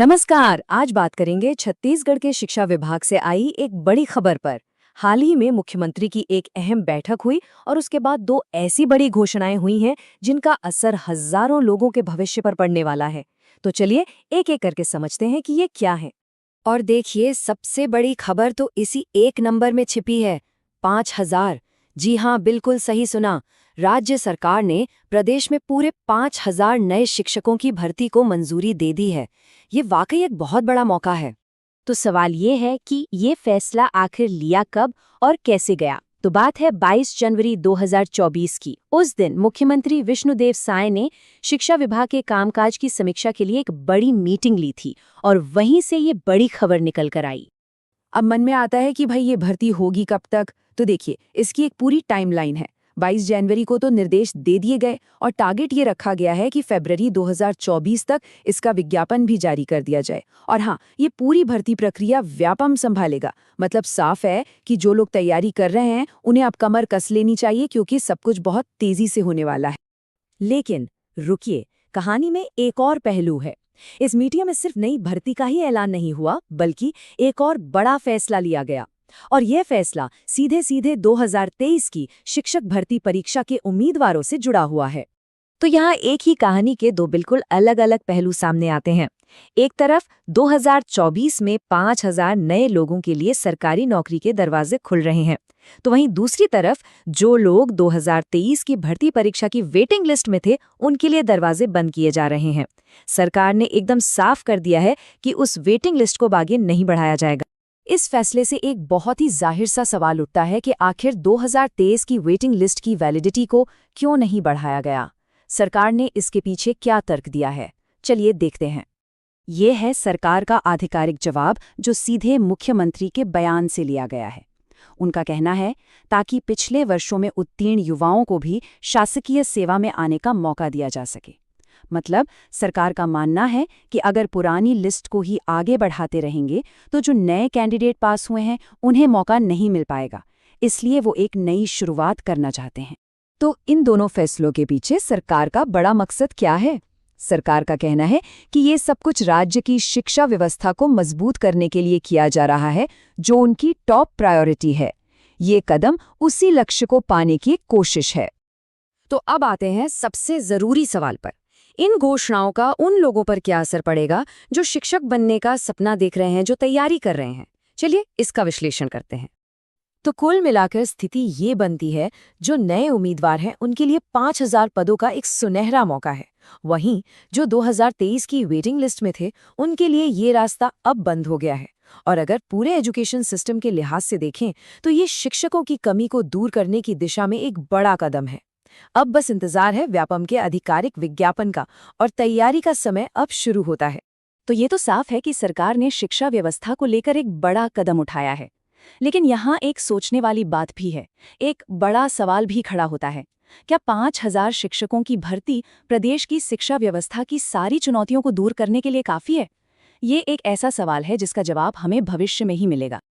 नमस्कार। आज बात करेंगे छत्तीसगढ़ के शिक्षा विभाग से आई एक बड़ी खबर पर। हाल ही में मुख्यमंत्री की एक अहम बैठक हुई और उसके बाद दो ऐसी बड़ी घोषणाएं हुई हैं जिनका असर हजारों लोगों के भविष्य पर पड़ने वाला है। तो चलिए एक एक करके समझते हैं कि ये क्या है। और देखिए, सबसे बड़ी खबर तो इसी एक नंबर में छिपी है। 5,000। जी हाँ, बिल्कुल सही सुना। राज्य सरकार ने प्रदेश में पूरे 5,000 नए शिक्षकों की भर्ती को मंजूरी दे दी है। ये वाकई एक बहुत बड़ा मौका है। तो सवाल ये है कि ये फैसला आखिर लिया कब और कैसे गया। तो बात है 22 जनवरी 2024 की। उस दिन मुख्यमंत्री विष्णुदेव साय ने शिक्षा विभाग के कामकाज की समीक्षा के लिए एक बड़ी मीटिंग ली थी और वहीं से ये बड़ी खबर निकल कर आई। अब मन में आता है कि भाई ये भर्ती होगी कब तक। तो देखिए, इसकी एक पूरी टाइमलाइन है। 22 जनवरी को तो निर्देश दे दिए गए और टारगेट ये रखा गया है कि फरवरी 2024 तक इसका विज्ञापन भी जारी कर दिया जाए। और हाँ, ये पूरी भर्ती प्रक्रिया व्यापम संभालेगा। मतलब साफ है कि जो लोग तैयारी कर रहे हैं उन्हें अब कमर कस लेनी चाहिए, क्योंकि सब कुछ बहुत तेजी से होने वाला है। लेकिन रुकिए, कहानी में एक और पहलू है। इस मीटिंग में सिर्फ नई भर्ती का ही ऐलान नहीं हुआ, बल्कि एक और बड़ा फैसला लिया गया। और यह फैसला सीधे सीधे 2023 की शिक्षक भर्ती परीक्षा के उम्मीदवारों से जुड़ा हुआ है। तो यहाँ एक ही कहानी के दो बिल्कुल अलग अलग पहलू सामने आते हैं। एक तरफ 2024 में 5,000 नए लोगों के लिए सरकारी नौकरी के दरवाजे खुल रहे हैं, तो वहीं दूसरी तरफ जो लोग 2023 की भर्ती परीक्षा की वेटिंग लिस्ट में थे उनके लिए दरवाजे बंद किए जा रहे हैं। सरकार ने एकदम साफ कर दिया है कि उस वेटिंग लिस्ट को आगे नहीं बढ़ाया जाएगा। इस फैसले से एक बहुत ही जाहिर सा सवाल उठता है कि आखिर 2023 की वेटिंग लिस्ट की वैलिडिटी को क्यों नहीं बढ़ाया गया। सरकार ने इसके पीछे क्या तर्क दिया है, चलिए देखते हैं। ये है सरकार का आधिकारिक जवाब, जो सीधे मुख्यमंत्री के बयान से लिया गया है। उनका कहना है, ताकि पिछले वर्षों में उत्तीर्ण युवाओं को भी शासकीय सेवा में आने का मौका दिया जा सके। मतलब सरकार का मानना है कि अगर पुरानी लिस्ट को ही आगे बढ़ाते रहेंगे तो जो नए कैंडिडेट पास हुए हैं उन्हें मौका नहीं मिल पाएगा। इसलिए वो एक नई शुरुआत करना चाहते हैं। तो इन दोनों फैसलों के पीछे सरकार का बड़ा मकसद क्या है? सरकार का कहना है कि ये सब कुछ राज्य की शिक्षा व्यवस्था को मजबूत करने के लिए किया जा रहा है, जो उनकी टॉप प्रायोरिटी है। ये कदम उसी लक्ष्य को पाने की कोशिश है। तो अब आते हैं सबसे जरूरी सवाल पर। इन घोषणाओं का उन लोगों पर क्या असर पड़ेगा जो शिक्षक बनने का सपना देख रहे हैं, जो तैयारी कर रहे हैं। चलिए इसका विश्लेषण करते हैं। तो कुल मिलाकर स्थिति ये बनती है, जो नए उम्मीदवार हैं उनके लिए 5,000 पदों का एक सुनहरा मौका है। वहीं जो 2023 की वेटिंग लिस्ट में थे उनके लिए ये रास्ता अब बंद हो गया है। और अगर पूरे एजुकेशन सिस्टम के लिहाज से देखें तो ये शिक्षकों की कमी को दूर करने की दिशा में एक बड़ा कदम है। अब बस इंतजार है व्यापम के आधिकारिक विज्ञापन का, और तैयारी का समय अब शुरू होता है। तो ये तो साफ है कि सरकार ने शिक्षा व्यवस्था को लेकर एक बड़ा कदम उठाया है। लेकिन यहाँ एक सोचने वाली बात भी है। एक बड़ा सवाल भी खड़ा होता है, क्या 5,000 शिक्षकों की भर्ती प्रदेश की शिक्षा व्यवस्था की सारी चुनौतियों को दूर करने के लिए काफी है? ये एक ऐसा सवाल है जिसका जवाब हमें भविष्य में ही मिलेगा।